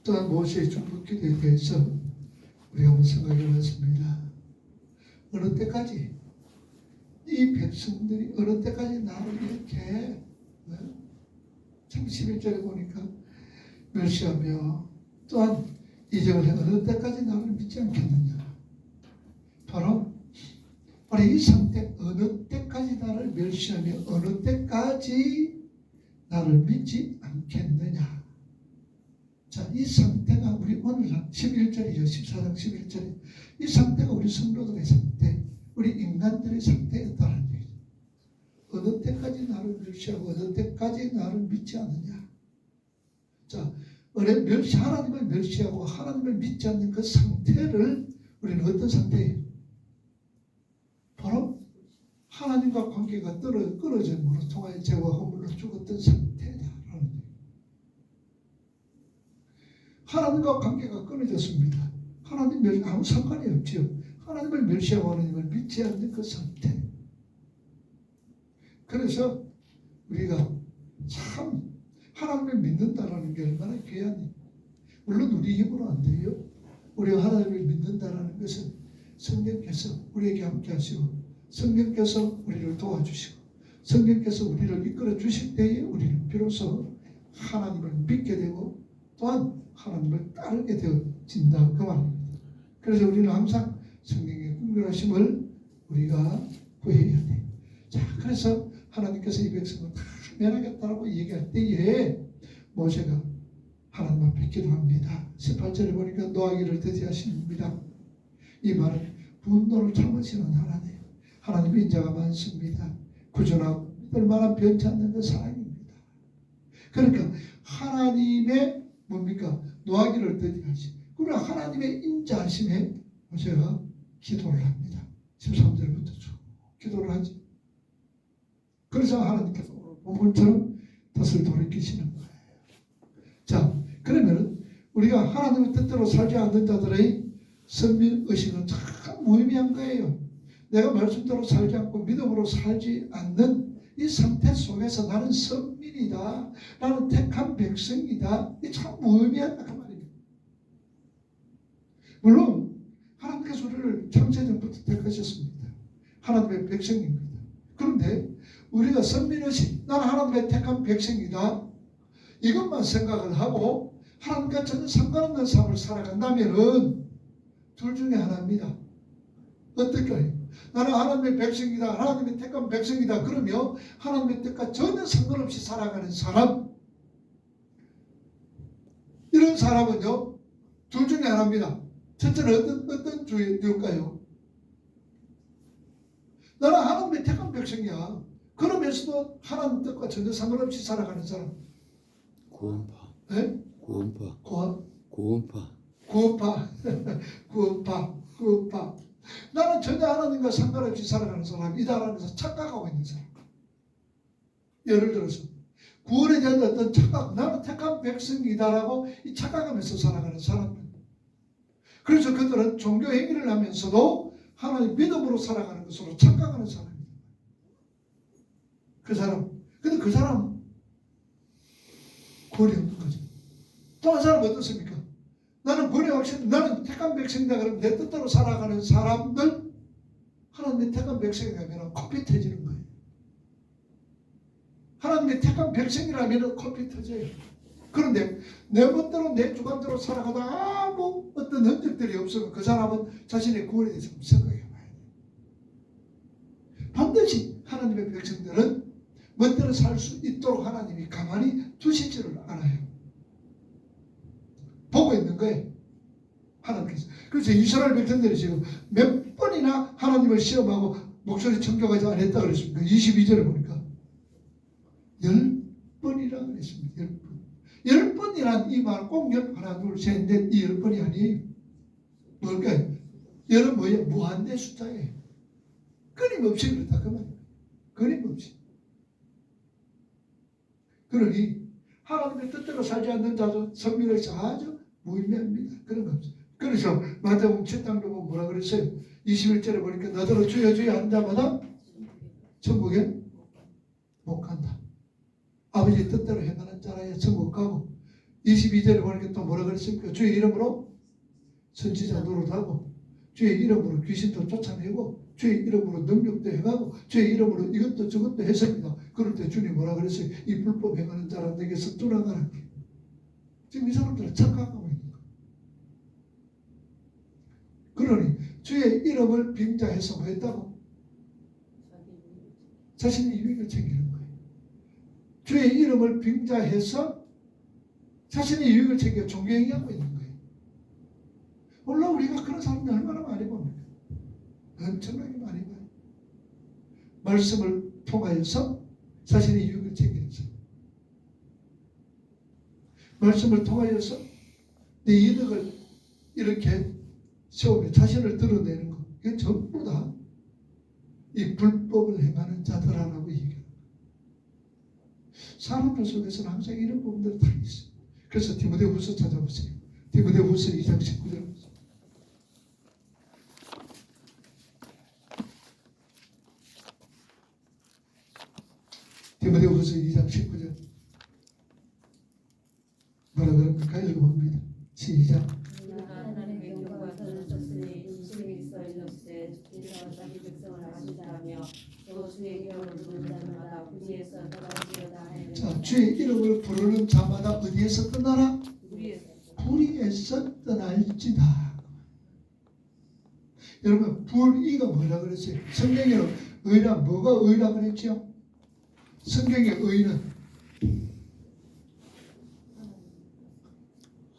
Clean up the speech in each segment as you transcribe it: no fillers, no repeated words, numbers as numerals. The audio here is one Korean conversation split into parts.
또한 모세의 중보기도에 대해서 우리가 한번 생각해 봤습니다. 어느 때까지 이 백성들이 어느 때까지 나를 이렇게 참 11절에 보니까 멸시하며 또한 이적을 해 어느 때까지 나를 믿지 않겠느냐. 바로 이 상태 어느 때까지 나를 멸시하며 어느 때까지 나를 믿지 않겠느냐. 자, 이 상태가 우리 오늘 11절이죠. 14장 11절에 이 상태가 우리 성도들의 상태, 우리 인간들의 상태였다는 얘기죠. 어느 때까지 나를 멸시하고 어느 때까지 나를 믿지 않느냐. 자, 하나님을 멸시하고 하나님을 믿지 않는 그 상태를 우리는 어떤 상태예요? 바로 하나님과 관계가 끊어짐으로 통하여 죄와 허물로 죽었던 상태다라는 얘기예요. 하나님과 관계가 끊어졌습니다. 하나님 아무 상관이 없지요. 하나님을 멸시하고 하나님을 믿지 않는 그 상태. 그래서 우리가 참 하나님을 믿는다라는 게 얼마나 귀하니. 물론 우리 힘으로 안 돼요. 우리가 하나님을 믿는다라는 것은 성령께서 우리에게 함께 하시고 성령께서 우리를 도와주시고 성령께서 우리를 이끌어 주실 때에 우리는 비로소 하나님을 믿게 되고 또한 하나님을 따르게 되어진다 그 말입니다. 그래서 우리는 항상 성령의 긍휼하심을 우리가 구해야 돼. 자, 그래서 하나님께서 이 백성을 다 면하겠다라고 얘기할 때에 모세가 하나님 앞에 기도합니다. 18절에 보니까 노하기를 더디하십니다. 이 말은 분노를 참으시는 하나님, 하나님의 인자가 많습니다. 구준하고 믿을 만한 변치 않는 그 사랑입니다. 그러니까 하나님의 뭡니까? 노하기를 더디하시. 그러나 하나님의 인자하심에 모세가 기도를 합니다. 13절부터 쭉 기도를 하지. 그래서 하나님께서 본문처럼 덫을 돌이키시는 거예요. 자, 그러면 우리가 하나님의 뜻대로 살지 않는 자들의 선민의식은 참 무의미한 거예요. 내가 말씀대로 살지 않고 믿음으로 살지 않는 이 상태 속에서 나는 선민이다, 나는 택한 백성이다, 이 참 무의미하다 그 말입니다. 물론 하나님께서 우리를 창세전부터 택하셨습니다. 하나님의 백성입니다. 그런데 우리가 선민의식, 나는 하나님의 택한 백성이다, 이것만 생각을 하고 하나님과 전혀 상관없는 삶을 살아간다면은 둘 중에 하나입니다. 어떨까요? 나는 하나님의 백성이다, 하나님의 택한 백성이다 그러며 하나님의 뜻과 전혀 상관없이 살아가는 사람, 이런 사람은요 둘 중에 하나입니다. 첫째는 어떤 주일까요? 나는 하나님의 택한 백성이야, 그러면서도 하나님 뜻과 전혀 상관없이 살아가는 사람. 구원파. 네? 구원파. 구원파. 구원파. 구원파. 나는 전혀 하나님과 상관없이 살아가는 사람이다라는 것을 착각하고 있는 사람. 예를 들어서 구원에 대한 어떤 착각, 나는 택한 백성이다라고 이 착각하면서 살아가는 사람들. 그래서 그들은 종교 행위를 하면서도 하나님 믿음으로 살아가는 것으로 착각하는 사람입니다. 그 사람. 근데 그 사람 구원이 없는 거죠. 또 한 사람은 어떻습니까? 나는 구원의 확신, 나는 택한 백성이다 그러면 내 뜻대로 살아가는 사람들, 하나님의 택한 백성이라면 코피 터지는 거예요. 하나님의 택한 백성이라면 코피 터져요. 그런데 내 멋대로 내 주관대로 살아가다 아무 어떤 흔적들이 없으면 그 사람은 자신의 구원에 대해서 생각해 봐야 돼요. 반드시 하나님의 백성들은 멋대로 살 수 있도록 하나님이 가만히 두시지를 않아요. 보고 있는 거예요. 하나님께서. 그래서 이스라엘 백성들이 지금 몇 번이나 하나님을 시험하고 목소리 청교하지 않았다 그랬습니까? 22절에 보니까 10번이라 그랬습니다. 10번. 10번이란 이 말 꼭 하나 둘 셋 넷 이 10번이 아니에요. 뭘까요? 10은 뭐예요? 무한대 숫자예요. 끊임없이 그렇다 그 말이에요. 끊임없이. 그러니 하나님의 뜻대로 살지 않는 자도 선민의식 아주 무의미합니다. 그런 거 없어요. 그래서 마태복음 7장 보면 뭐라 그랬어요? 21절에 보니까 너더러 주여 주여 한 자마다 천국에 못 간다. 아버지 뜻대로 행하는 자라야 천국 가고 22절에 보니까 또 뭐라 그랬습니까? 주의 이름으로 선지자 노릇하고 주의 이름으로 귀신도 쫓아내고 주의 이름으로 능력도 행하고 주의 이름으로 이것도 저것도 했습니다. 그럴 때 주님 뭐라 그랬어요? 이 불법 행하는 자라 내게서 떠나가라. 지금 이 사람들은 착각하고 있는 거예요. 그러니 주의 이름을 빙자해서 뭐 했다고? 자신의 유익을 챙기는 거예요. 주의 이름을 빙자해서 자신의 유익을 챙겨 존경하고 있는 거예요. 물론 우리가 그런 사람들 얼마나 많이 봅니까? 엄청나게 많이 봐요. 말씀을 통하여서 자신의 유익을 챙기는 사람. 말씀을 통하여서 내 이득을 이렇게 세우며 자신을 드러내는 것. 이게 전부 다 이 불법을 행하는 자들이라고 얘기해요. 사람들 속에서는 항상 이런 부분들이 다 있어요. 그래서 디모데후서 찾아보세요. 디모데후서 2장 19절. 디모데후서 2장 19절. 뭐라 그럽니까? 읽어봅니다. 시작. 하나님의 교가 들으셨으니 인심이 있어 이르시되 주께서 자기 백성을 아신다며 또 주의 이름을 부르는 자마다 부지에서 떠날지어다 하였느니라. 자, 주의 이름을 부르는 자마다 어디에서 떠나라? 불의에서 떠날지다. 여러분, 불의가 뭐라 그랬어요? 성경에는 의라 뭐가 의라 그랬죠? 성경의 의는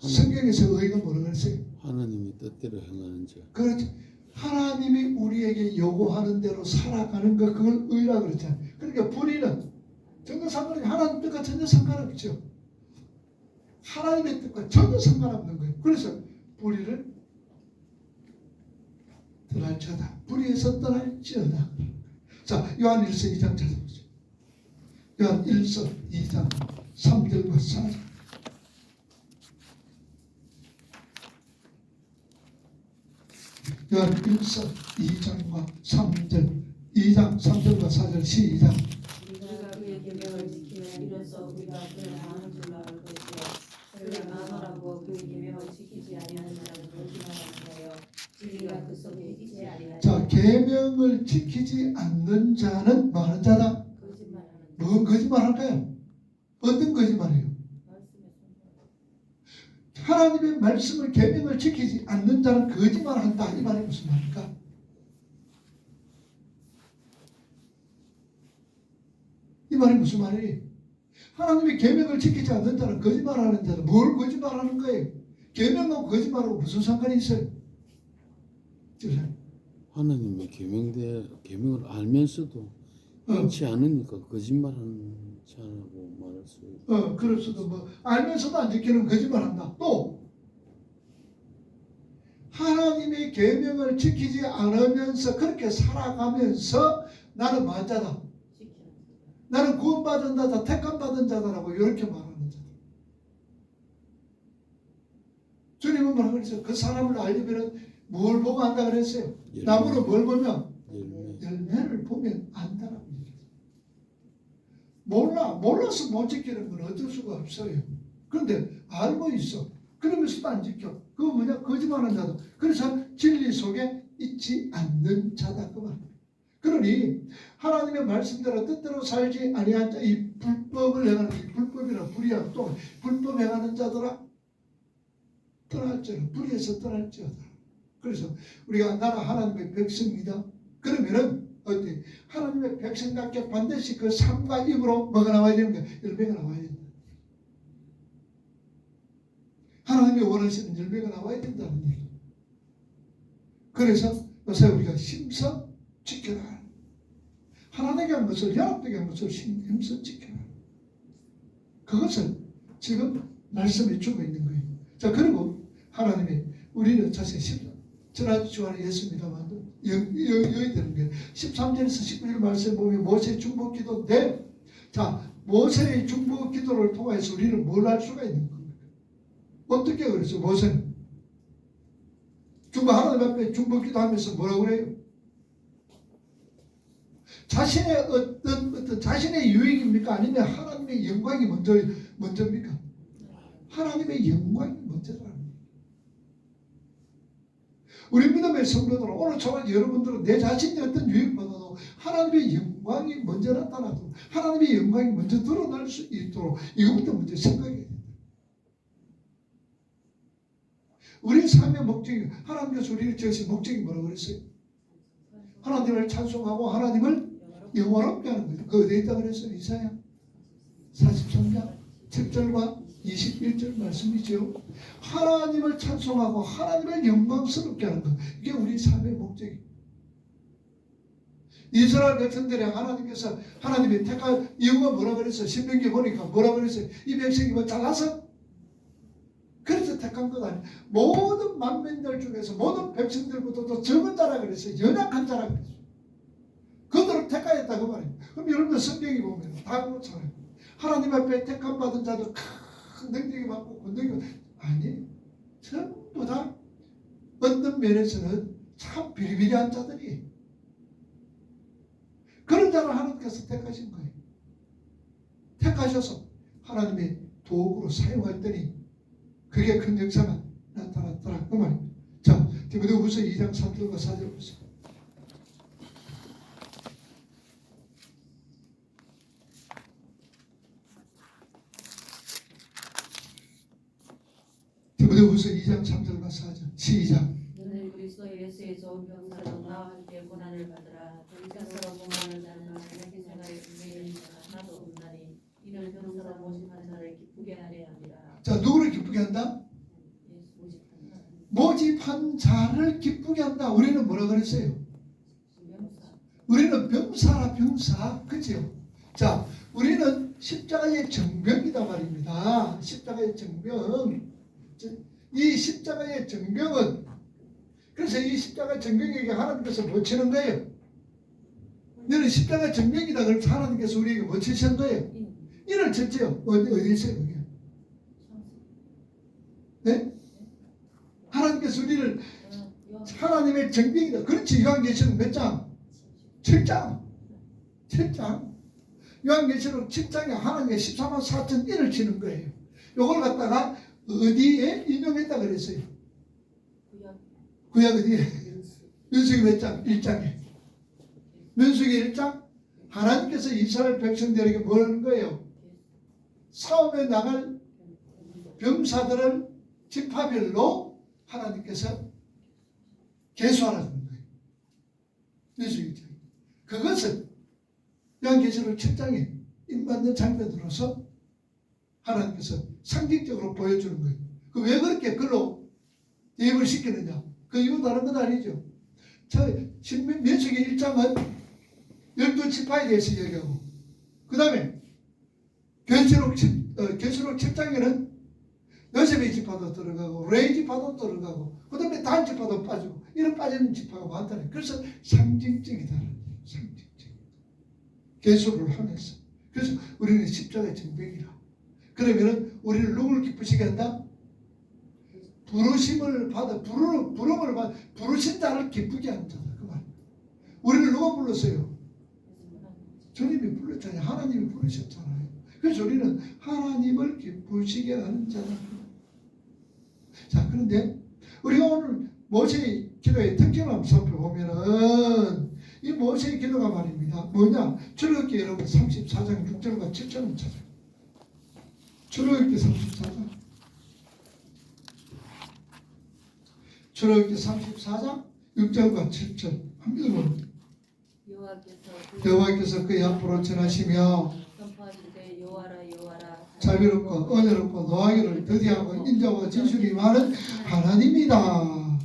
성경에서 의가 뭐라 그랬어요? 하나님의 뜻대로 행하는 자. 그렇죠. 하나님이 우리에게 요구하는 대로 살아가는 것, 그걸 의라 그랬잖아요. 그러니까 불의는 전혀 상관없이 하나님 뜻과 전혀 상관없죠. 하나님의 뜻과 전혀 상관없는 거예요. 그래서 불의를 떠날지어다. 불의에서 떠날지어다. 자, 요한 1서 2장 찾아보죠. 요한 1서 2장 3절과 4절. 요한 1서 2장과 3절, 2장 3절과 4절 시작. 우리가 그의 계명을 지키면 이로써 우리가 그를 아는 줄로 알 것이요 그를 아노라고 그의 계명을 지키지 아니하는 자는 거짓말하는 거요 진리가 그 속에 있지 아니하니. 자, 계명을 지키지 않는 자는 뭐 하는 자다? 거짓말하는 뭔 거짓말할까요? 어떤 거짓말이에요? 하나님의 말씀을 계명을 지키지 않는 자는 거짓말한다. 이 말이 무슨 말입니까? 이 말이 무슨 말이에요? 하나님의 계명을 지키지 않는 자는 거짓말하는 자는 뭘 거짓말하는 거예요? 계명하고 거짓말하고 무슨 상관이 있어요? 하나님의 계명을 알면서도 그렇지 않으니까 거짓말하는 자라고 말할 수 있고. 그럴 수도 뭐 알면서도 안 지키는 거짓말한다. 또 하나님의 계명을 지키지 않으면서 그렇게 살아가면서 나는 뭐한 자다? 나는 구원받은 자다, 택함받은 자다라고 이렇게 말하는 자다. 주님은 뭐라 그랬어요? 그 사람을 알려면 뭘 보고 안다 그랬어요? 나무는 뭘 보면? 열매를 보면 안다라고 얘기했어요. 몰라서 못 지키는 건 어쩔 수가 없어요. 그런데 알고 있어. 그러면서도 안 지켜. 그거 뭐냐? 거짓말하는 자다. 그래서 진리 속에 있지 않는 자다 그 말. 그러니 하나님의 말씀대로 뜻대로 살지 아니한 자, 이 불법을 행하는, 이 불법이라 불의야 또 불법 행하는 자들아 떠날지어다. 불의에서 떠날지어다. 그래서 우리가 나는 하나님의 백성이다. 그러면은 어때? 하나님의 백성답게 반드시 그 삶과 입으로 뭐가 나와야 되는 거야? 열매가 나와야 된다. 하나님이 원하시는 열매가 나와야 된다는 얘기. 그래서 요새 우리가 힘써 지켜라. 하나되게 한 것을, 연합되게 한 것을 힘써 지켜라. 그것을 지금 말씀해 주고 있는 거예요. 자, 그리고 하나님이 우리는 사실 지난 주간에 했습니다만 여기 되는 게 13절에서 19절 말씀 보면 모세의 중보 기도인데, 자, 모세의 중보 기도를 통해서 우리는 뭘 할 수가 있는 겁니까? 어떻게 그랬어? 모세는 하나님 앞에 중보 기도하면서 뭐라고 그래요? 자신의 어떤 자신의 유익입니까? 아니면 하나님의 영광이 먼저입니까? 하나님의 영광이 먼저라는 거예요. 우리 믿음의 성도들은 오늘 저와 여러분들은 내 자신이 어떤 유익보다도 하나님의 영광이 먼저 나타나도록 하나님의 영광이 먼저 드러날 수 있도록 이것부터 먼저 생각해야 된다. 우리 삶의 목적이 하나님께서 우리를 지으신 목적이 뭐라고 그랬어요? 하나님을 찬송하고 하나님을 영원롭게 하는 거죠. 그 어디에 있다 그랬어요? 이사야 43장 7절과 21절 말씀이죠. 하나님을 찬송하고 하나님을 영광스럽게 하는 것. 이게 우리 삶의 목적이에요. 이스라엘 백성들이 하나님께서 하나님의 택한 이유가 뭐라 그랬어요? 신명기 보니까 뭐라 그랬어요? 이 백성이 뭐 잘나서? 그래서 택한 것 아니에요. 모든 만민들 중에서 모든 백성들보다도 적은 자라 그랬어요. 연약한 자라 그랬어요. 그들을 택하였다 그 말이에요. 그럼 여러분들 성경에 보면 다 그렇잖아요. 하나님 앞에 택함 받은 자들 큰 능력이 받고 권능이 아니 전부 다 어떤 면에서는 참 비리비리한 자들이 그런 자를 하나님께서 택하신 거예요. 택하셔서 하나님의 도구로 사용할 때니 그게 큰 역사가 나타났더라 그 말입니다. 자, 디모데후서 2장 3절과 4절 보세요. 디모데후서 2장 3절과 4절 시작. 너는 그리스도 예수의 좋은 병사로 나와 함께 고난을 받으라. 병사로 고난을 받는 자기 생활에 분명히 하나도 없나니 이는 병사로 모집한 자를 기쁘게 하려 함이라. 자, 누구를 기쁘게 한다? 모집한 자를 기쁘게 한다. 우리는 뭐라 그랬어요? 우리는 병사라 병사. 그죠? 자, 우리는 십자가의 정병이다 말입니다. 십자가의 정병. 이 십자가의 정병은 그래서 이 십자가의 정병에게 하나님께서 뭐 치는 거예요? 너는 십자가의 정병이다. 그래서 하나님께서 우리에게 뭐 치신 거예요? 이를 쳤죠. 어디 있어요? 그게? 네? 하나님께서 우리를 하나님의 정병이다. 그렇지. 요한계시록 몇 장? 7장. 7장. 요한계시록 7장에 하나님의 14만 4천 1을 치는 거예요. 요걸 갖다가 어디에 인용했다 그랬어요? 구약 어디에? 민수기 몇 장? 1장에. 민수기 1장? 하나님께서 이스라엘 백성들에게 뭘 하는 거예요? 싸움에 나갈 병사들을 지파별로 하나님께서 계수하라는 거예요. 민수기 1장. 그것은 요한계시록 7장에 임받는 장면으로서 하나님께서 상징적으로 보여주는 거예요. 그 왜 그렇게 글로 대입을 시키느냐? 그 이유 다른 건 아니죠. 민수기 1장은 12지파에 대해서 얘기하고 그 다음에 계시록 7장에는 요셉의 지파도 들어가고 레위 지파도 들어가고 그 다음에 단 지파도 빠지고 이런 빠지는 지파가 많다네. 그래서 상징적이다는 거예요. 상징적. 계수를 하면서. 그래서 우리는 십자가의 정병이라. 그러면은 우리를 누구를 기쁘시게 한다? 부르심을 받아 부름을 받아 부르신 자를 기쁘게 하는 자다 그 말. 우리를 누가 불렀어요? 주님이 불렀잖아요. 하나님이 부르셨잖아요. 그래서 우리는 하나님을 기쁘시게 하는 자다. 자, 그런데 우리가 오늘 모세의 기도의 특징을 한번 살펴보면은 이 모세의 기도가 말입니다. 뭐냐? 출애굽기 여러분 34장 6절과 7절을 찾아요. 출애굽기 34장. 출애굽기 34장 6절과 7절 한번 읽어봅니다. 여호와께서 그의 앞으로 전하시며 선포하실 때 여호와라 여호와라 자비롭고 은혜롭고 노하기를 더디하고 인자와 진실이 많은 하나님이다.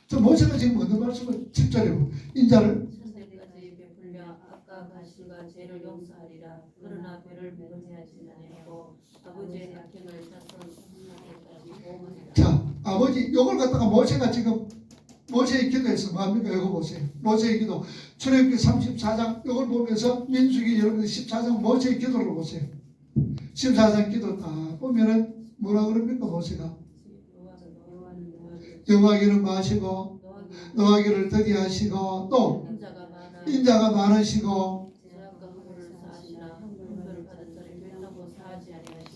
저 모세가 지금 어느 말씀을 7절에 인자를 천대까지 베풀려 아까 가실과 죄를 용서하리라. 그러나 죄를 면제하지 아니하고 아버지의 악행을 자손까지 보호하리라. 자, 아버지 이걸 갖다가 모세가 지금 모세의 기도에서 뭡니까? 이거 보세요. 모세의 기도 출애굽기 34장 이걸 보면서 민수기 여러분들 14장 모세의 기도를 보세요. 14장 기도 딱 보면은 뭐라 그럽니까? 모세가 여호와기를 마시고 노하기를 더디하시고 또 인자가 많으시고.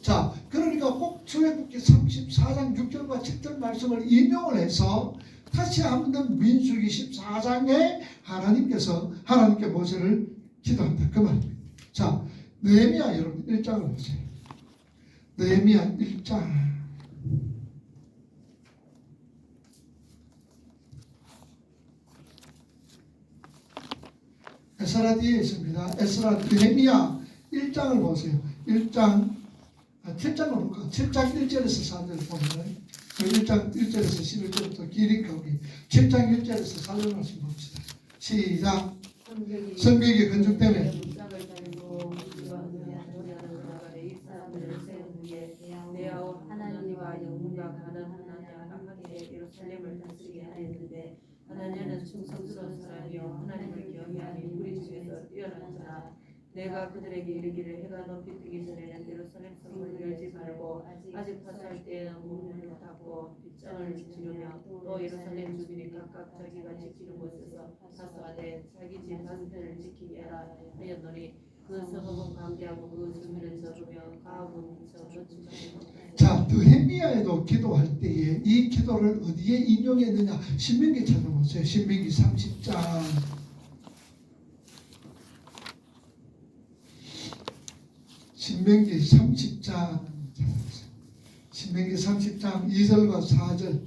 자, 그러니까 꼭 출애굽기 34장 6절과 7절 말씀을 인용을 해서 다시 한번 민수기 14장에 하나님께 모세를 기도한다 그 말입니다. 자, 느헤미야 여러분 1장을 보세요. 느헤미야 1장. 에스라 뒤에 있습니다. 에스라 느헤미야 1장을 보세요. 7장을 볼까? 7장 1절에서 4절 보면 1장 1절에서 11절부터 길이 거기 7장 1절에서 4절 말씀 봅시다. 시작. 성벽이 건축되며 하나님과 영문과 가는 하나님께 예루살렘을 다스리게 하였는데 하나님은 충성스러운 사람이요 하나님을 경외하니 우리 중에서 뛰어난 자라. 내가 그들에게 이르기를 해가 높이 뜨기 전에는 예루살렘 성문을 열지 말고 아직 파수할 때에는 문을 닫고 빗장을 지르며 또 예루살렘 주민이 각각 자기가 지키는 곳에서 파수하되 자기 집 방패를 지키게 하라 하였노니 그 성읍은 관계하고 그 주민은 저르며 가옥은 저르지. 자, 느헤미야에도 기도할 때에 이 기도를 어디에 인용했느냐? 신명기 찾아보세요. 신명기 30장. 신명기 30장. 신명기 30장 2절과 4절.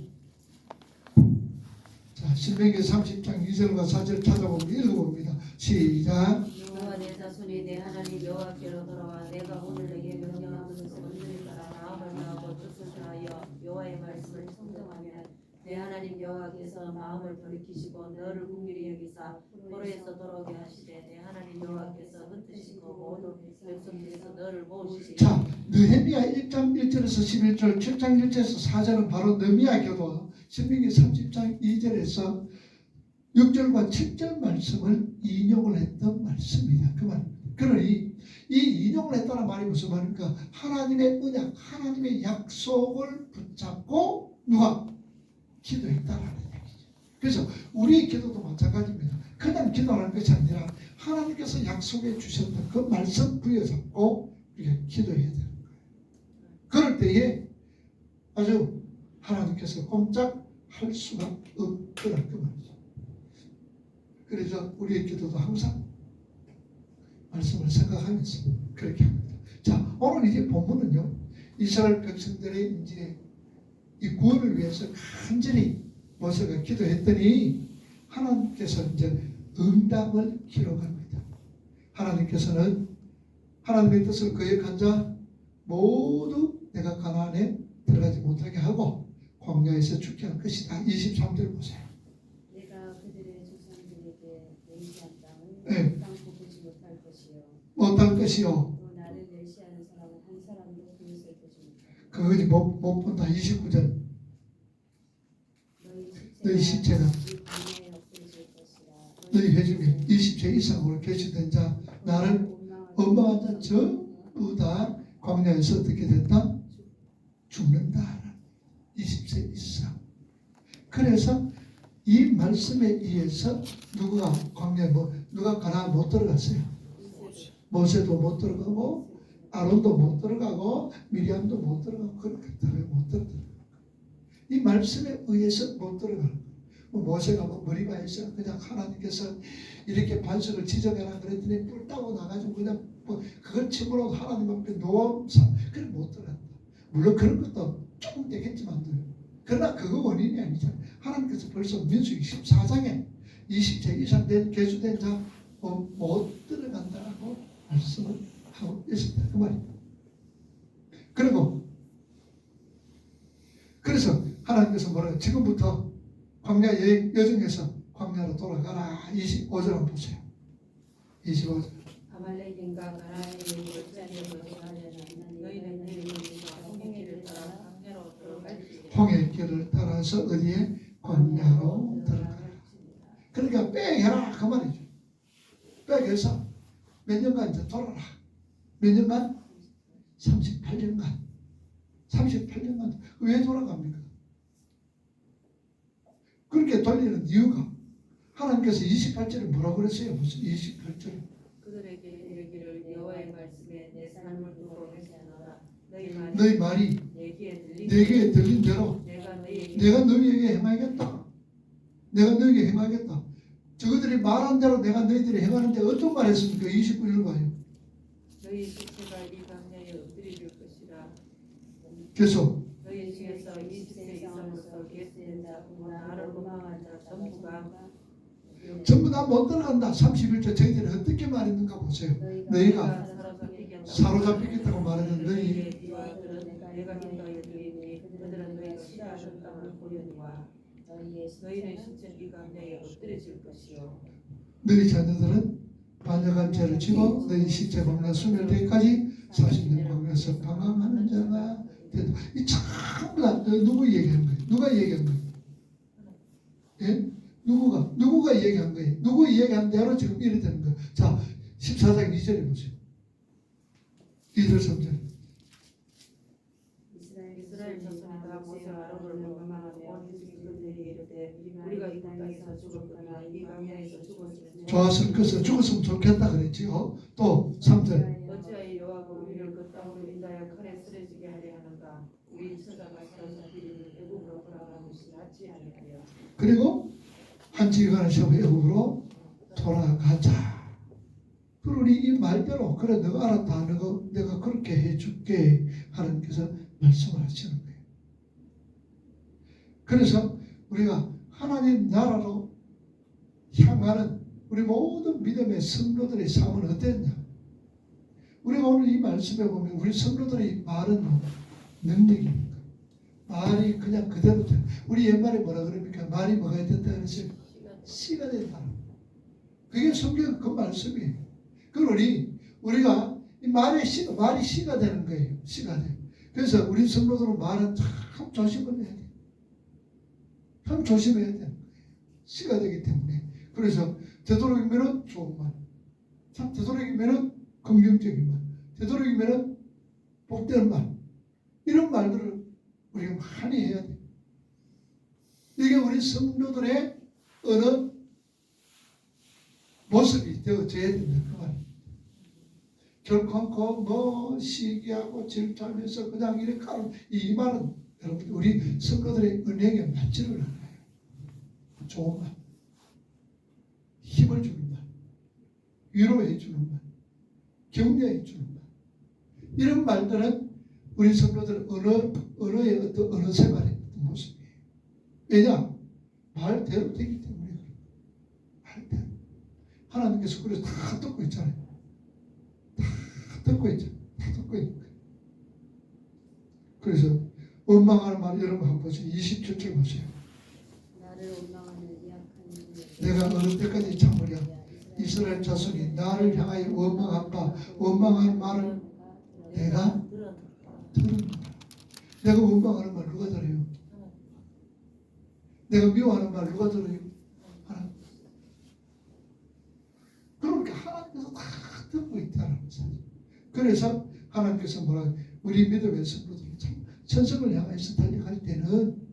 자, 신명기 30장 2절과 4절 찾아보면 읽어봅니다. 시작. 너와 내 자손이 내 하나님 여호와께로 돌아와 내가 오늘 내게 명령한 것을 온전히 따라 마음을 다하고 뜻을 다하여 여호와의 말씀을 청정하면 내 하나님 여호와께서 마음을 돌이키시고 너를 긍휼히 여기사 포로에서 돌아오게 하시되 내 하나님 여호와께서 흩으시고 모든 백성 중에서 너를 모으시리니. 자, 느헤미야 1장 1절에서 11절, 7장 1절에서 4절은 바로 느헤미야 기도. 신명기 30장 2절에서 6절과 7절 말씀을 인용을 했던 말씀이다. 그 말입니다. 그러니 이 인용을 했다는 말이 무슨 말입니까? 하나님의 언약, 하나님의 약속을 붙잡고 누가 기도했다라는 얘기죠. 그래서 우리의 기도도 마찬가지입니다. 그냥 기도하는 것이 아니라 하나님께서 약속해 주셨던 그 말씀 부여잡고 우리가 기도해야 되는 거예요. 그럴 때에 아주 하나님께서 꼼짝할 수가 없더라 그 말이죠. 그래서 우리의 기도도 항상 말씀을 생각하면서 그렇게 합니다. 자, 오늘 이제 본문은요, 이스라엘 백성들의 이제 이 구원을 위해서 간절히 모세가 기도했더니 하나님께서 이제 응답을 기록합니다. 하나님께서는 하나님의 뜻을 거역한 자 모두 내가 가나안에 들어가지 못하게 하고 광야에서 죽게 할 것이다. 23절 보세요. 내가 그들의 조상들에게 맹세한 땅을 네. 땅고 보지 못할 것이요 못할 것이요. 또 나를 멸시하는 사람은 한 사람도 그것을 보지 못할 그것이 못 본다. 29절. 너희 시체가 이 광야에 없어질 것이라 너희 회중에 20세 이상으로 계시된 자 나를 원망한 자 전부 다 광야에서 어떻게 됐다? 죽는다. 20세 이상. 그래서 이 말씀에 의해서 누가 광야에 누가 가나안 못 들어갔어요. 모세도 못 들어가고 아론도 못 들어가고 미리암도 못 들어가고 그렇게 못 들어가고 이 말씀에 의해서 못 들어가는 거예요. 모세가 머리바에서 그냥 하나님께서 이렇게 반석을 지정해라 그랬더니 뿔 따고 나가지고 그냥 그걸 침으로 하나님 앞에 놓아서 그래 못 들어간다. 물론 그런 것도 조금 되겠지만 그러나 그거 원인이 아니잖아요. 하나님께서 벌써 민수기 14장에 20세 이상 된 계수된 자 못 들어간다고 말씀을 하고 있습니다. 그 말입니다. 그래서 하나님께서 뭐라고 지금부터 광야 여정에서 광야로 돌아가라. 25절 한번 보세요. 25절. 아말렉인과 가나안의 열자리에 거주하려는 너희는 내 이름과 홍해길을 따라 광야로 들어갈지니라. 홍해길을 따라서 어디에? 광야로 들어가라. 그러니까 빼해라 그 말이죠. 빼해서 몇 년간 이제 돌아라. 몇 년간? 38년간. 38년간. 왜 돌아갑니까? 그렇게 돌리는 이유가 하나님께서 28절에 뭐라고 그랬어요? 무슨 28절? 그들에게 이르기를 여호와의 말씀에 내 삶을 두고 맹세하노라. 너희 말이 내게 내게 들린 대로 내가 너희에게 행하겠다. 내가 너희에게 행하겠다. 저것들이 말한 대로 내가 너희들이 행하는데 어떤 말 했습니까? 29절 봐요. 너희 시체가 이 광야에 엎드려질 것이라. 계속 너희 중에서 20세 이상으로서 계획된 자, 나를 원망한 자 전부 다 못 들어간다. 31절 저희들이 어떻게 말했는가 보세요. 너희가 사로잡히겠다고 말하는 너희 내가 인도하여 주리니 그들은 너희가 싫어하는 땅을 보려니와 너희는 신체 이 광야에 엎드려질 것이요. 너희 자녀들은 반역한 죄를 지고 너희 시체 먹는 소멸되기까지 40년 먹에서 방황하는 자가 된다. 이 전부 다 누구 얘기한 거예요? 누가 얘기한 거예요? 예? 누구가 얘기한 거예요? 누구 얘기한 대로 지금 이래 되는 거예요. 자, 14장 2절에 보세요. 2절 3절. 이스라엘 자손이 다 모세 아론을 원망하며 온 이스라엘 그들에게 이르되 우리가 이 땅에서 죽었거나 이 광야에서 죽었으면 좋았을 것을 죽었으면 좋겠다 그랬지요. 또 3절. 어찌하여 여호와가 우리를 그 땅으로 인하여 칼에 쓰러지게 하려 하는가? 우리 처자가 사로잡히리니 애굽으로 돌아가는 것이 낫지 아니하여. 그리고 한지가는 시험 애굽으로 돌아가자. 그러니 이 말대로 그래 너가 알았다. 내가 그렇게 해줄게 하나님께서 말씀을 하시는 거예요. 그래서 우리가 하나님 나라로 향하는 우리 모든 믿음의 성도들의 삶은 어땠냐? 우리가 오늘 이 말씀에 보면 우리 성도들의 말은 능력입니까? 말이 그냥 그대로 돼. 우리 옛말에 뭐라 그럽니까? 말이 뭐가 된다 그랬어요? 씨가 된다. 그게 성경 그 말씀이에요. 그러니 우리가 이 말이 씨가 되는 거예요. 씨가 돼. 그래서 우리 성도들은 말은 참 조심을 해야 돼. 참 조심해야 돼. 씨가 되기 때문에. 그래서 되도록이면 좋은 말, 참 되도록이면 긍정적인 말, 되도록이면 복되는 말, 이런 말들을 우리가 많이 해야 돼. 이게 우리 성도들의 어느 모습이 되어져야 된다. 그 말. 결코 뭐 시기하고 질투하면서 그냥 이렇게 하는 이 말은 여러분 우리 성도들의 은행에 맞지를 않아요. 좋은 말, 힘을 주는 말, 위로해 주는 말, 격려해 주는 말, 이런 말들은 우리 성도들 언어의 어떤 언어 생활의 어떤 모습이에요. 왜냐? 말대로 되기 때문에 말대로. 하나님께서 그래서 다 듣고 있잖아요. 다 듣고 있죠. 다 듣고 있는 거예요. 그래서 원망하는 말 여러분 한번 보세요. 27절 보세요. 나를 원망하는 약한 내가 어느 때까지 참으랴. 이스라엘 자손이 나를 향하여 원망하는 말을 내가 들은다. 내가 원망하는 말 누가 들어요? 내가 미워하는 말 누가 들어요? 하나님. 그러니까 하나님께서 다 듣고 있다는 거죠. 그래서 하나님께서 뭐라 우리 믿음의 성도들이 참 천성을 향해서 달려갈 때는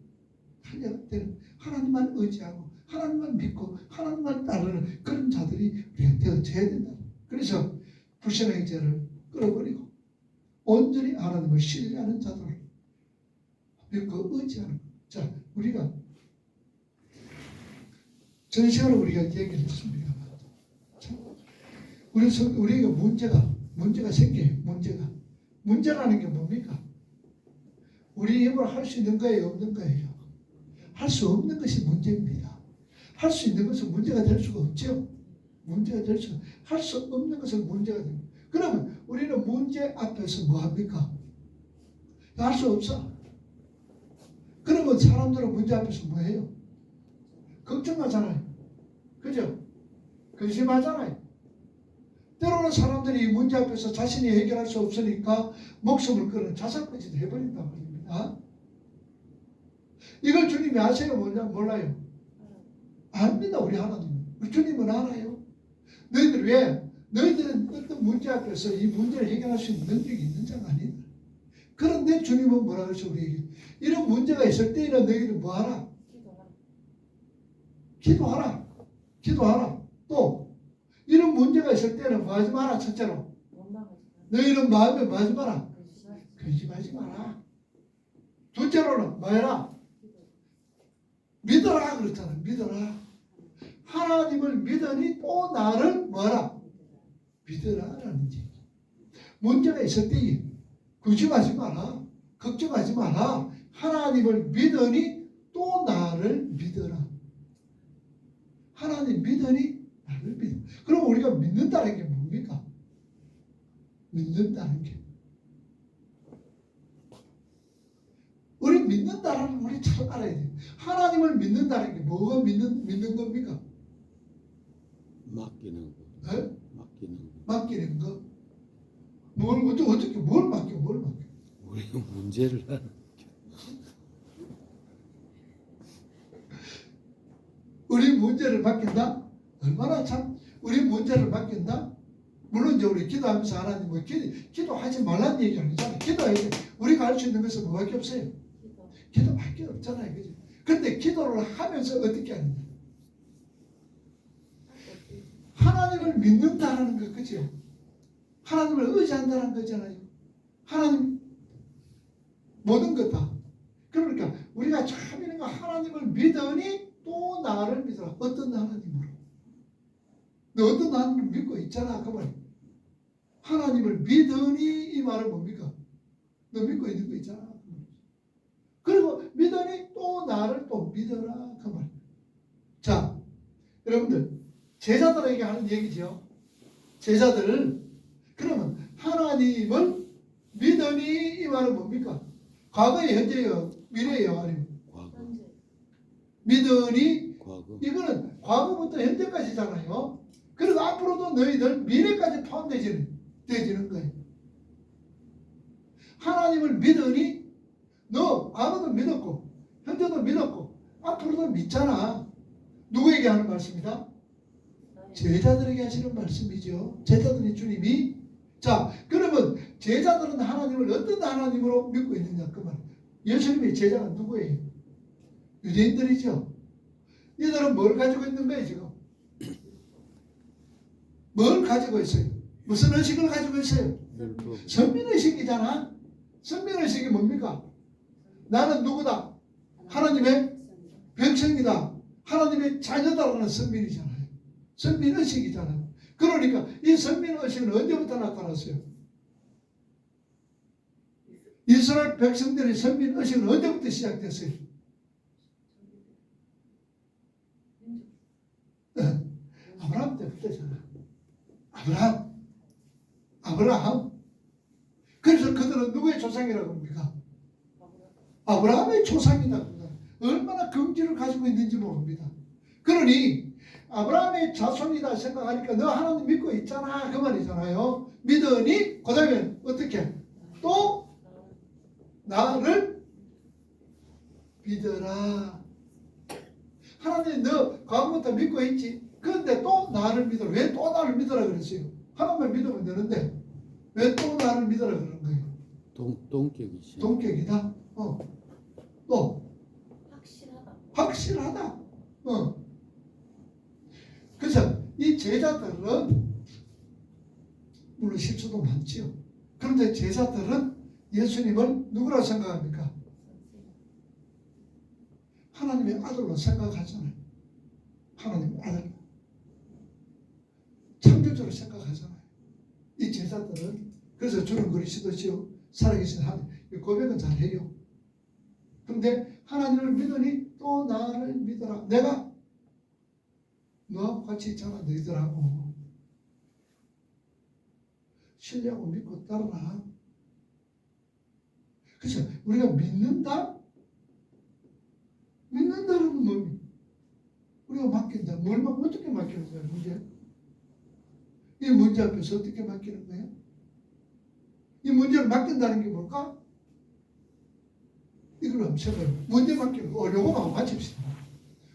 하나님만 의지하고 하나님만 믿고 하나님만 따르는 그런 자들이 우리가 되어져야 된다. 그래서 불신의 죄를 끌어버리고 온전히 하나님을 신뢰하는 자들을 믿고 의지하는 것. 자, 우리가 전 시간에 우리가 얘기를 했습니다. 우리가 문제가 생겨요. 문제라는 게 뭡니까? 우리 힘으로 할 수 있는 거예요, 없는 거예요? 할 수 없는 것이 문제입니다. 할 수 있는 것은 문제가 될 수가 없죠. 할 수 없는 것은 문제가 됩니다. 그러면 우리는 문제 앞에서 뭐 합니까? 할 수 없어. 그러면 사람들은 문제 앞에서 뭐 해요? 걱정하잖아요. 그죠? 근심하잖아요. 때로는 사람들이 이 문제 앞에서 자신이 해결할 수 없으니까 목숨을 끊는 자살까지도 해버린단 말입니다. 이걸 주님이 아세요? 몰라요? 압니다. 우리 하나님. 우리 주님은 알아요. 너희들 왜? 너희들은 어떤 문제 앞에서 이 문제를 해결할 수 있는 능력이 있는 자가 아니다. 그런데 주님은 뭐라 그러죠? 우리에게 이런 문제가 있을 때에는 너희들 뭐하라? 기도하라. 또 이런 문제가 있을 때는 뭐 하지 마라. 첫째로 너희는 마음에 뭐 하지 마라? 근심하지 마라. 둘째로는 뭐해라? 믿어라 그랬잖아. 믿어라. 하나님을 믿으니 또 나를 뭐라? 믿으라라는 얘기. 문제가 있을 때 근심하지 마라. 걱정하지 마라. 하나님을 믿으니 또 나를 믿어라. 하나님 믿으니 나를 믿어. 그럼 우리가 믿는다는 게 뭡니까? 믿는다는 게. 우리 믿는다는 걸 우리 잘 알아야 돼. 하나님을 믿는다는 게 뭐가 믿는 겁니까? 맡기는 거. 네? 맡기는 거. 맡기는 거. 어떻게 뭘 맡겨? 우리가 문제를 하는 우리 문제를 맡긴다? 얼마나 참 우리 문제를 맡긴다? 물론 이제 우리 기도하면서 하나님 뭐 기도하지 말라는 얘기 아니잖아요. 기도해야 돼. 우리가 할 수 있는 것은 뭐밖에 없어요? 기도밖에 없잖아요. 그죠? 근데 기도를 하면서 어떻게 하느냐? 하나님을 믿는다는 거, 그죠? 하나님을 의지한다는 거잖아요. 하나님 모든 것 다. 그러니까 우리가 참 이런 거 하나님을 믿으니 또 나를 믿어라. 어떤 하나님으로? 너 어떤 하나님을 믿고 있잖아. 그 말. 하나님을 믿으니 이 말은 뭡니까? 너 믿고 있는 거 있잖아. 그리고 믿으니 또 나를 또 믿어라. 그 말. 자, 여러분들 제자들에게 하는 얘기죠. 제자들을 그러면 하나님을 믿으니 이 말은 뭡니까? 과거에 현재예요, 미래예요, 아니면 과거. 믿으니 과거. 이거는 과거부터 현재까지잖아요. 그리고 앞으로도 너희들 미래까지 포함되어지는 거예요. 하나님을 믿으니 너 과거도 믿었고 현재도 믿었고 앞으로도 믿잖아. 누구에게 하는 말씀이다? 제자들에게 하시는 말씀이죠. 제자들이 주님이 자 그러면 제자들은 하나님을 어떤 하나님으로 믿고 있느냐 그 말. 예수님의 제자가 누구예요? 유대인들이죠. 이들은 뭘 가지고 있는 거예요 지금? 뭘 가지고 있어요? 무슨 의식을 가지고 있어요? 선민의식이잖아. 선민의식이 뭡니까? 나는 누구다? 하나님의 백성이다. 하나님의 자녀다라는 선민이잖아요. 선민의식이잖아요. 그러니까 이 선민의식은 언제부터 나타났어요? 이스라엘 백성들의 선민의식은 언제부터 시작됐어요? 아브라함 때부터잖아. 아브라함. 그래서 그들은 누구의 조상이라고 합니까? 아브라함의 조상이다. 얼마나 긍지를 가지고 있는지 모릅니다. 그러니 아브라함의 자손이다 생각하니까 너 하나님 믿고 있잖아 그 말이잖아요. 믿으니 그 다음에 어떻게? 또 나를 믿어라. 하나님 너 과거부터 믿고 있지. 그런데 또 나를 믿어라. 왜 또 나를 믿어라 그랬어요? 하나님을 믿으면 되는데 왜 또 나를 믿어라 그러는 거예요? 동격이시. 동격이다. 또 확실하다. 그래서 이 제자들은 물론 실수도 많지요. 그런데 제자들은 예수님을 누구라 생각합니까? 하나님의 아들로 생각하잖아요. 하나님의 아들. 창조주로 생각하잖아요. 이 제자들은 그래서 주는 그리스도시요 살아계신 하나님. 고백은 잘해요. 그런데 하나님을 믿으니 또 나를 믿어라. 내가 너하고 같이 있잖아. 너희들하고 신뢰하고 믿고 따르라. 그래서 우리가 믿는다? 믿는다는 건 뭡니까? 우리가 맡긴다. 어떻게 맡기는 거야? 이 문제 앞에서 어떻게 맡기는 거야? 이 문제를 맡긴다는 게 뭘까? 이걸 한번 생각해. 문제 맡기는 거. 요거만 맞춥시다.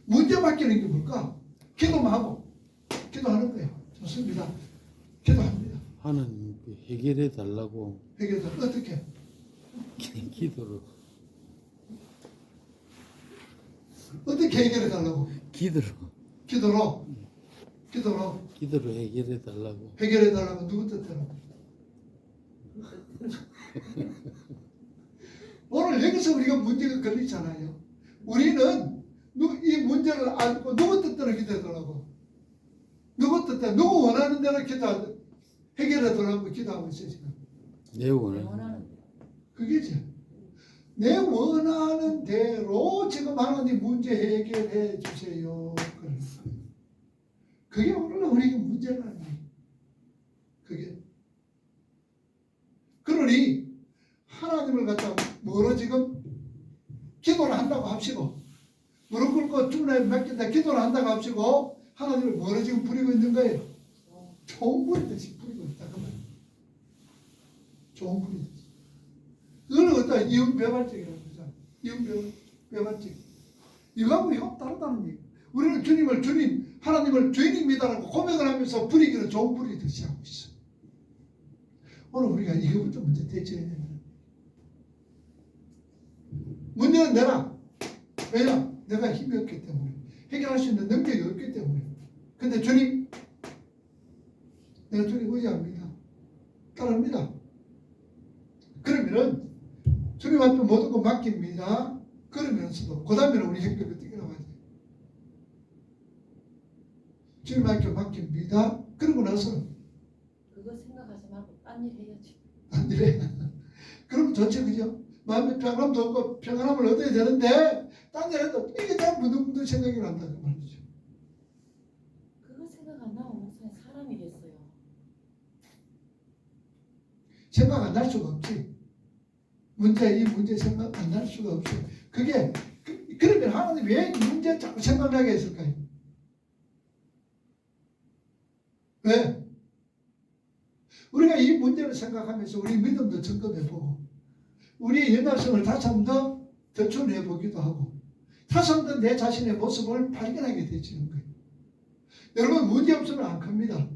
문제 맡기는 게 뭘까? 기도만 하고 기도하는 거예요. 좋습니다. 기도합니다. 하나님께 해결해 달라고 해결다. 어떻게? 기도로 어떻게 해결해 달라고? 기도로 기도로 해결해 달라고. 해결해 달라고 누구 뜻대로? 오늘 여기서 우리가 문제가 걸리잖아요. 우리는 이 문제를 알고 누구 뜻대로 기도하더라고. 누구 뜻대로, 누구 원하는 대로 해결해 달라고 기도하고 있어요 지금. 내 원하는 원하는 그게지. 내 원하는 대로 지금 하나님 문제 해결해 주세요. 그게 오늘 우리에게 문제라는 거예요. 그게. 그러니 하나님을 갖다 뭐로 지금 기도를 한다고 합시고, 무릎 꿇고 주님에 맡긴다 기도를 한다고 합시고, 하나님을 뭐로 지금 부리고 있는 거예요? 좋은 부리듯이 부리고 있다 그 말이에요. 좋은 부리듯이. 그걸 갖다 이윤배반적이라고 그러잖아요. 이윤배반적. 이거하고 이거 다르다는 얘기예요. 우리는 주님, 하나님을 주인입니다라고 고백을 하면서 부리기는 좋은 부리듯이 하고 있어. 오늘 우리가 이거부터 먼저 대처해야 된다. 문제는 내가. 왜냐? 내가 힘이 없기 때문에. 해결할 수 있는 능력이 없기 때문에. 근데 주님, 내가 주님 의지합니다. 따릅니다. 그러면은 주님 앞에 모든 거 맡깁니다. 그러면서도 그 다음에는 우리 형편이 어떻게 나와야 돼? 주님 앞에 맡깁니다. 그러고 나서는 그거 생각하지 말고 딴 일 해야지. 안 돼. 그럼 좋지, 그죠? 마음에 평안함도 없고 평안함을 얻어야 되는데 딴 일 해도 이게 다 문득문득 생각이 난다 그 말이죠. 그거 생각 안 나면 목사님 사람이겠어요. 생각 안 날 수가 없지. 이 문제 생각 안 날 수가 없어. 그게 그러면 하나님 왜 이 문제 자꾸 생각나게 했을까요? 왜? 우리가 이 문제를 생각하면서 우리 믿음도 점검해보고 우리의 연약성을 다시 한 번 더 되춰내보기도 하고 다시 한 번 내 자신의 모습을 발견하게 되지는 거예요. 여러분 문제 없으면 안 큽니다.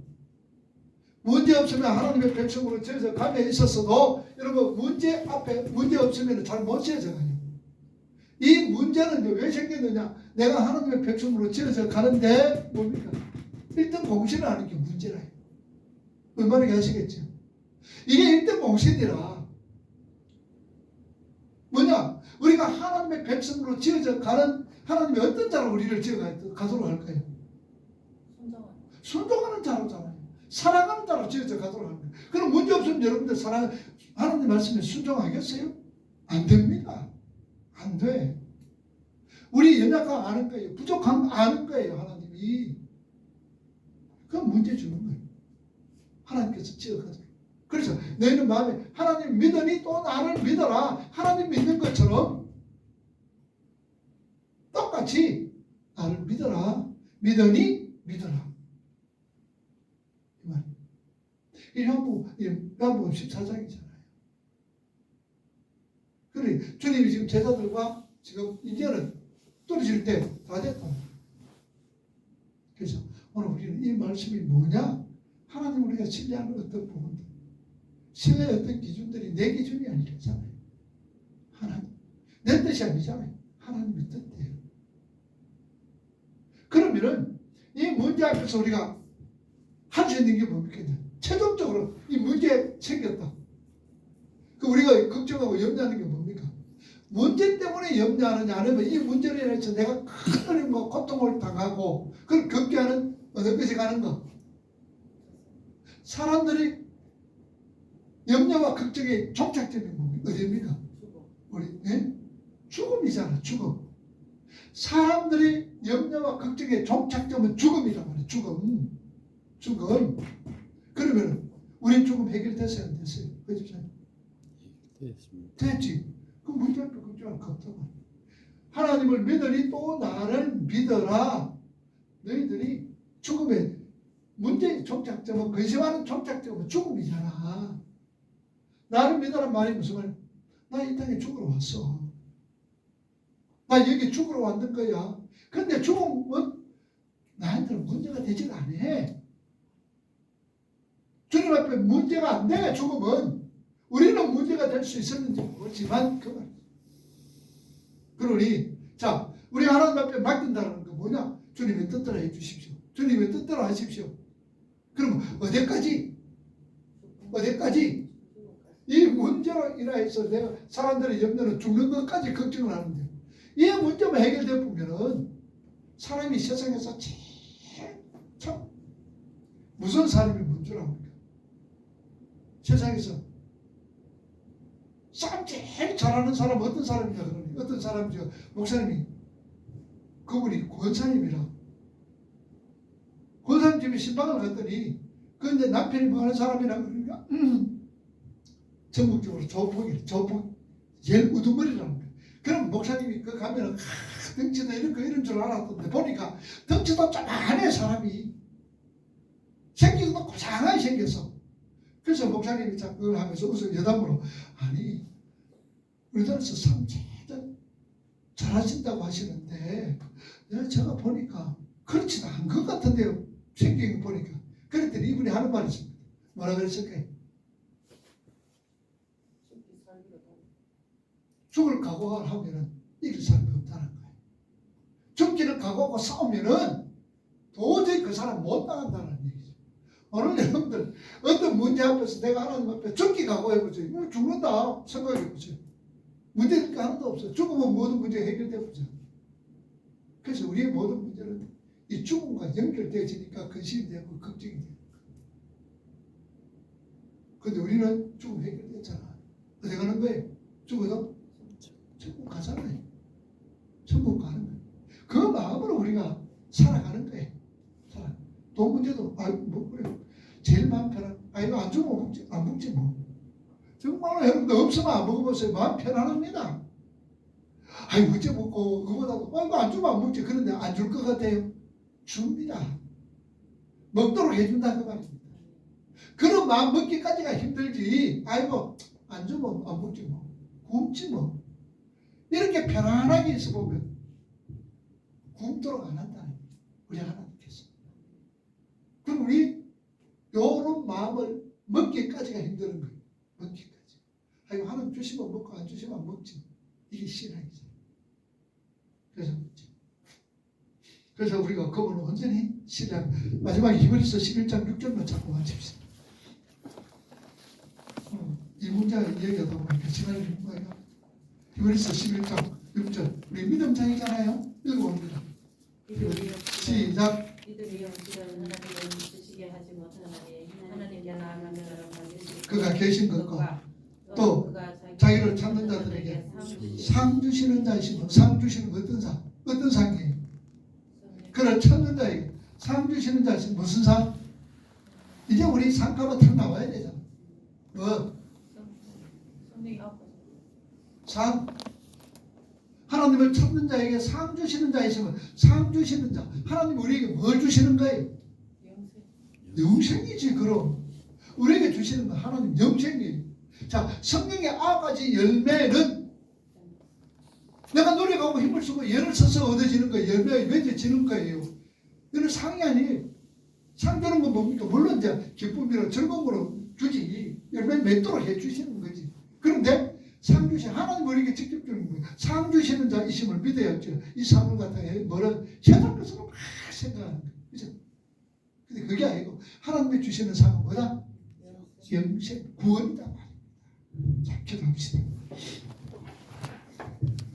문제 없으면 하나님의 백성으로 지어져 감에 있었어도 여러분 문제 앞에 문제 없으면 잘 못 지어져가요. 이 문제는 왜 생겼느냐? 내가 하나님의 백성으로 지어져 가는데 뭡니까? 1등 공신을 하는 게 문제라요. 얼마나 아시겠죠? 이게 1등 공신이라 뭐냐? 우리가 하나님의 백성으로 지어져 가는 하나님이 어떤 자로 우리를 지어 가도록 할까요? 순종하는 자로잖아요. 사랑하는 자로 지어져 가도록 하는 거예요. 그럼 문제 없으면 여러분들 하나님 말씀에 순종하겠어요? 안 됩니다. 안 돼. 우리 연약함 아는 거예요. 부족함 아는 거예요. 하나님이. 그럼 문제 주는 거예요. 하나님께서 지어가도록. 그래서 너희는 마음에 하나님 믿으니 또 나를 믿어라. 하나님 믿는 것처럼 똑같이 나를 믿어라. 믿으니 믿어라. 이 말. 이 요한복음 14장이잖아요. 그래 주님이 지금 제자들과 지금 이제는 떨어질 때 다 됐다. 그래서 오늘 우리는 이 말씀이 뭐냐? 하나님 우리가 신뢰하는 어떤 부분들, 신뢰의 어떤 기준들이 내 기준이 아니잖아요. 하나님 내 뜻이 아니잖아요. 하나님의 뜻이에요. 그러면은 이 문제 앞에서 우리가 할 수 있는 게 뭡니까? 최종적으로 이 문제 생겼다. 그 우리가 걱정하고 염려하는 게 뭡니까? 문제 때문에 염려하느냐 아니면 이 문제로 인해서 내가 큰 어려움과 고통을 당하고 그걸 겪게하는 어느 것이 가는 거. 사람들이 염려와 걱정의 종착점이 뭡니까? 어디입니까? 우리 죽음이잖아. 죽음. 사람들이 염려와 걱정의 종착점은 죽음이란 말이에요. 죽음. 그러면 우리 죽음 해결됐어요? 안 됐어요? 그렇죠? 됐습니다. 됐지. 그 문제 앞에 걱정할 거 없다고. 하나님을 믿으니 또 나를 믿어라. 너희들이 죽음의 문제의 종착점은 근심하는 종착점은 죽음이잖아. 나를 믿어란 말이 무슨 말이야? 나 이 땅에 죽으러 왔어. 나 여기 죽으러 왔는 거야. 근데 죽음은 나한테는 문제가 되지가 않아. 주님 앞에 문제가 안 돼. 죽음은. 우리는 문제가 될 수 있었는지 모르지만 그만. 그러니 자 우리 하나님 앞에 맡긴다는 거 뭐냐? 주님의 뜻대로 해주십시오. 주님의 뜻대로 하십시오. 그럼 어디까지? 이 문제로 인하여서 내가 사람들의 염려는 죽는 것까지 걱정을 하는데 이 문제만 해결돼 보면은 사람이 세상에서 제일 참 무서운 사람이 뭔 줄 압니까? 세상에서 싸움 제일 잘하는 사람은 어떤 사람이냐 그러니 어떤 사람이죠. 목사님이 그분이 권사님이라 권사님 집에 신방을 갔더니 그 이제 남편이 뭐 하는 사람이라 그러니까 전국적으로 조폭 제일 우두머리라는 거예요. 그럼 목사님이 그 가면은 덩치도 이런 줄 알았던데 보니까 덩치도 쪼만해 사람이 생기도 고상하게 생겼어. 그래서 목사님이 자 그걸 하면서 웃어 여담으로 아니 우리나라에서 참 잘하신다고 하시는데 내가 제가 보니까 그렇지도 않은 것 같은데요. 생긴 거 보니까. 그랬더니 이분이 하는 말이 있습니다. 뭐라 그랬을까요? 죽을 각오를 하면은 이길 사람이 없다는 거예요. 죽기를 각오하고 싸우면은 도저히 그 사람 못 나간다는 얘기죠. 오늘 여러분들 어떤 문제 앞에서 내가 하나님 앞에 죽기 각오해보세요. 죽는다 생각해보세요. 문제될 게 하나도 없어요. 죽으면 모든 문제가 해결되죠. 그래서 우리의 모든 문제는 이 죽음과 연결되어지니까 근심이 되고 걱정이 돼요. 근데 우리는 죽음 해결됐잖아. 어디 가는 거예요? 죽어도 천국 가잖아요. 천국 가는 거예요. 그 마음으로 우리가 살아가는 거예요. 돈 문제도 뭐 그래 제일 마음 편한 이거 안 주면 안 먹지 뭐. 정말 여러분들 없으면 안 먹어보세요. 마음 편안합니다. 어째 먹고 그거보다도 이거 안 주면 안 먹지. 그런데 안 줄 것 같아요. 줍니다. 먹도록 해준다 그 말입니다. 그런 마음 먹기까지가 힘들지. 아이고 안 주면 안 먹지 뭐. 굶지 뭐. 이렇게 편안하게 있어 보면 굶도록 안 한다는 거예요. 우리 하나님께서. 그럼 우리 요런 마음을 먹기까지가 힘든 거예요. 먹기까지. 아이고 하나님 주시면 먹고 안 주시면 안 먹지. 이게 신앙이죠. 그래서 우리가 그분을 온전히 신뢰하고 마지막에 히브리서 11장 6절만 잡고 마칩시다. 이 문제가 얘기하다 보니까 시간이 된 거예요. 히브리서 11장 6절 우리 믿음장이잖아요. 읽어봅니다. 시작. 이들이 영시는 하나님을 드시게 하지 못하나니 하나님께 나아가면 만드시고 그가 계신 것과 또 자기를 찾는 자들에게 상 주시는 자이시고 상 주시는 어떤 상? 어떤 상이에요? 그를 찾는 자에게 상 주시는 자이시 무슨 상? 이제 우리 상가가 탁 나와야 되잖아. 뭐? 상. 하나님을 찾는 자에게 상 주시는 자이시면 상 주시는 자. 하나님 우리에게 뭘 주시는 거예요? 영생이지. 그럼 우리에게 주시는 건 하나님 영생이에요. 자, 성경의 9가지 열매는 내가 노력하고 힘을 쓰고 열을 써서 얻어지는 거예요. 열매가 맺어지는 거예요. 이건 상이 아니에요. 상 주는 건 뭡니까? 물론 이제 기쁨이나 즐거움으로 주지. 열매 맺도록 해주시는 거지. 그런데 상 주신 하나님 우리에게 직접 주는 거예요. 상 주시는 자이심을 믿어야죠. 이 상을 갖다가 뭐를 세상 것으로 막 생각하는 거예요. 그죠? 근데 그게 아니고 하나님이 주시는 상은 뭐다? 영생, 구원이다. 자, 기도합시다.